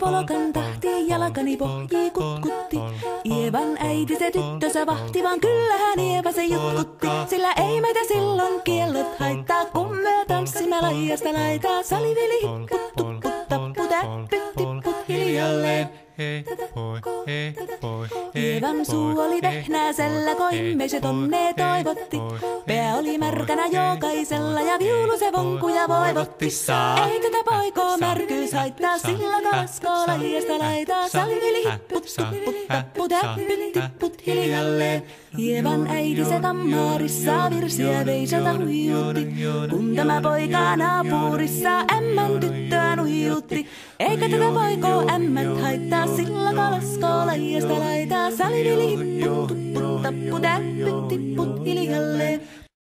polokan tahti, jalkani pohjii kutkutti. Ievan äiti se tyttönsä vahti, vaan kyllähän Ieva se jutkutti. Sillä ei meitä silloin kiellot haittaa, kun me tanssimme laijasta laitaa. Salivili hipput, tupput, tapput, äppyt, tipput hiljalleen. Ievan suu oli vehnäisellä, koimme se tonne toivotti. Pää oli märkänä jokaisella ja viulu se vonkuja voivotti. Ei tätä poikoo märkyys haittaa, sillä kaskoo laijasta laitaa. Salivili hipput, tupput, tapput, äppyt, tipput hiljalleen. Ievan äiti se kammarissa virsiä veisata huijutti. Kun tämä poika naapurissa ämmän tyttöä nuijutti. Eikä tätä poikoo ämmät haittaa, sillä kalaskoo laijasta laitaa. Salivili hipput, tupput, tapput, äppyt, tipput hiljalleen.